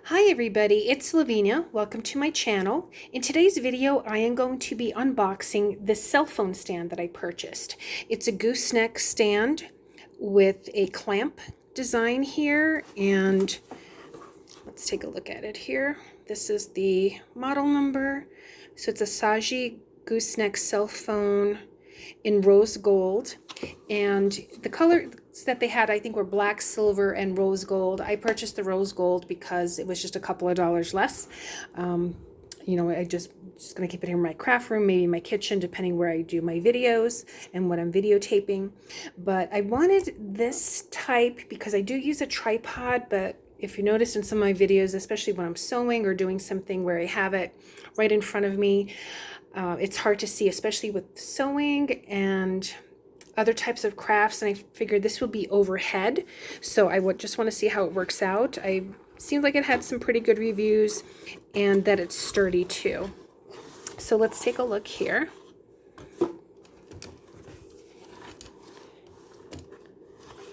Hi everybody, it's Lavinia. Welcome to my channel. In today's video, I am going to be unboxing this cell phone stand that I purchased. It's a gooseneck stand with a clamp design here, and let's take a look at it here. This is the model number. So it's a Saiji gooseneck cell phone in rose gold, and the colors that they had I think were black, silver, and rose gold. I purchased the rose gold because it was just a couple of dollars less. I just gonna keep it here in my craft room, maybe my kitchen, depending where I do my videos and what I'm videotaping. But I wanted this type because I do use a tripod, but if you noticed in some of my videos, especially when I'm sewing or doing something where I have it right in front of me, it's hard to see, especially with sewing and other types of crafts, and I figured this will be overhead, so I would just want to see how it works out. I seemed like it had some pretty good reviews and that it's sturdy too. So let's take a look here.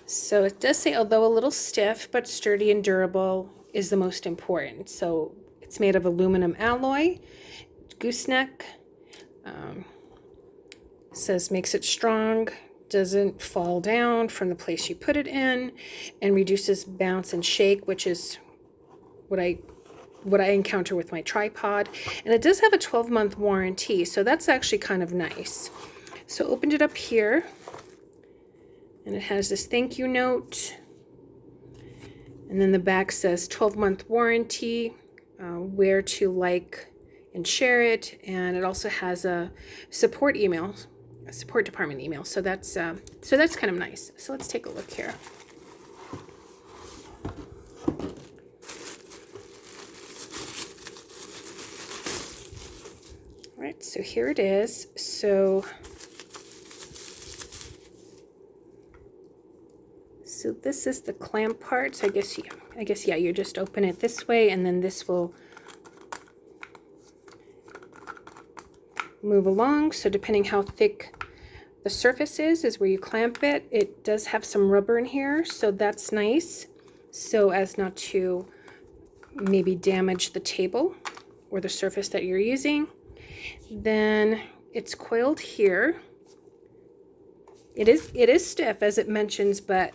So it does say, although a little stiff, but sturdy and durable is the most important. So it's made of aluminum alloy, gooseneck. Says makes it strong, doesn't fall down from the place you put it in, and reduces bounce and shake, which is what I encounter with my tripod. And it does have a 12-month warranty, so that's actually kind of nice. So opened it up here, and it has this thank you note, and then the back says 12-month warranty, where to like and share it, and it also has a support email, a support department email. So that's kind of nice. So let's take a look here. All right, so here it is. So this is the clamp part. So I guess yeah, you just open it this way, and then this will move along. So depending how thick the surface is where you clamp it. It does have some rubber in here, so that's nice, so as not to maybe damage the table or the surface that you're using. Then it's coiled here. It is stiff, as it mentions, but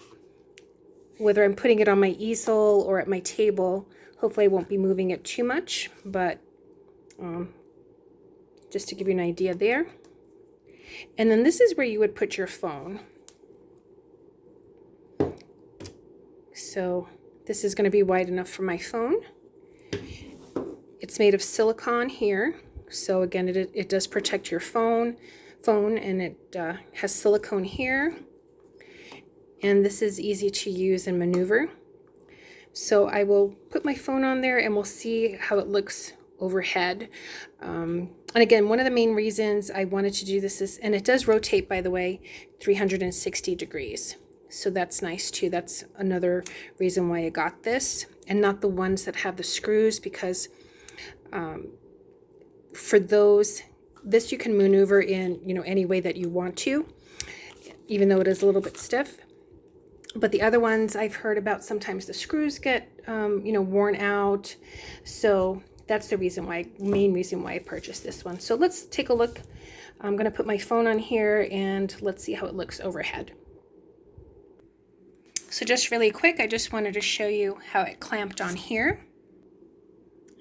whether I'm putting it on my easel or at my table, hopefully I won't be moving it too much, but just to give you an idea there. And then this is where you would put your phone. So this is going to be wide enough for my phone. It's made of silicone here. So again, it does protect your phone, and it has silicone here. And this is easy to use and maneuver. So I will put my phone on there and we'll see how it looks overhead. And again, one of the main reasons I wanted to do this is, and it does rotate, by the way, 360 degrees. So that's nice too. That's another reason why I got this, and not the ones that have the screws, because for those, this you can maneuver in, any way that you want to, even though it is a little bit stiff. But the other ones I've heard about, sometimes the screws get, worn out. So that's the main reason why I purchased this one. So let's take a look. I'm going to put my phone on here and let's see how it looks overhead. So just really quick, I just wanted to show you how it clamped on here.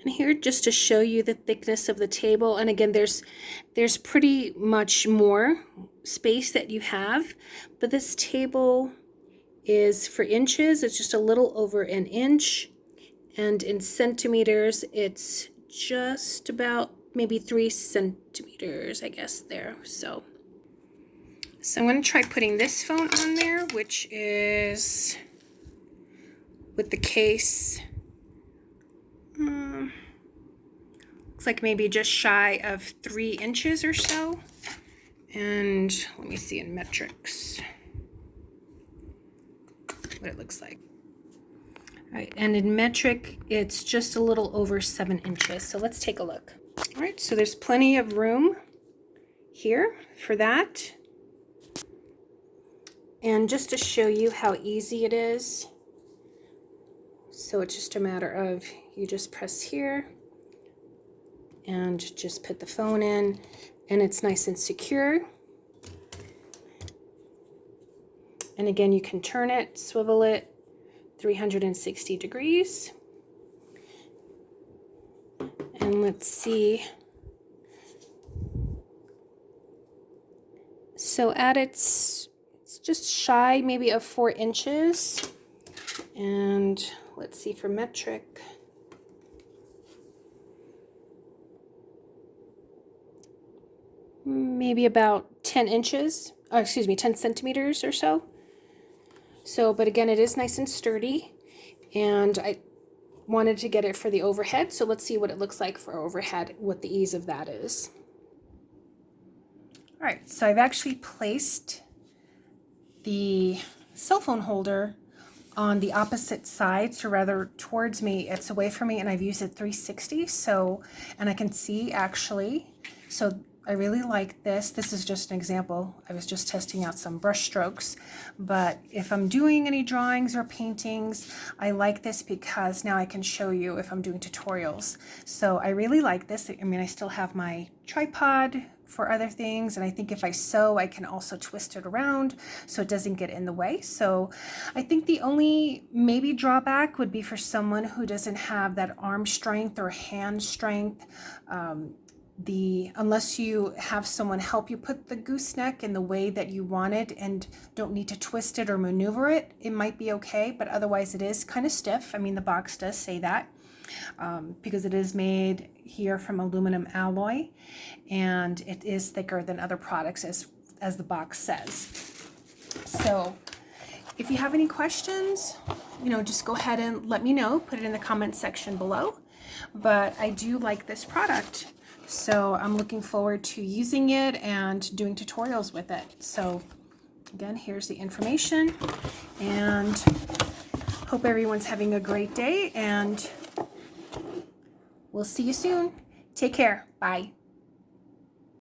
And here, just to show you the thickness of the table. And again, there's pretty much more space that you have, but this table is for inches. It's just a little over an inch. And in centimeters, it's just about maybe 3 centimeters, I guess, there. So I'm going to try putting this phone on there, which is with the case. Looks like maybe just shy of 3 inches or so. And let me see in metrics what it looks like. All right, and in metric, it's just a little over 7 inches. So let's take a look. All right, so there's plenty of room here for that. And just to show you how easy it is, So it's just a matter of you just press here and just put the phone in, and it's nice and secure. And again, you can turn it, swivel it 360 degrees. And let's see. So at it's just shy maybe of 4 inches. And let's see for metric. Maybe about 10 inches, or excuse me, 10 centimeters or so. So, but again, it is nice and sturdy, and I wanted to get it for the overhead. So let's see what it looks like for overhead, what the ease of that is. All right, so I've actually placed the cell phone holder on the opposite side, so rather towards me, it's away from me, and I've used it 360, so, and I can see actually, so I really like this. This is just an example. I was just testing out some brush strokes, but if I'm doing any drawings or paintings, I like this because now I can show you if I'm doing tutorials. So I really like this. I mean, I still have my tripod for other things, and I think if I sew, I can also twist it around so it doesn't get in the way. So I think the only maybe drawback would be for someone who doesn't have that arm strength or hand strength. Unless you have someone help you put the gooseneck in the way that you want it and don't need to twist it or maneuver it, it might be okay, but otherwise it is kind of stiff. I mean, the box does say that because it is made here from aluminum alloy, and it is thicker than other products as the box says. So if you have any questions, just go ahead and let me know, put it in the comment section below. But I do like this product. So I'm looking forward to using it and doing tutorials with it. So again, here's the information, and hope everyone's having a great day, and we'll see you soon. Take care. Bye.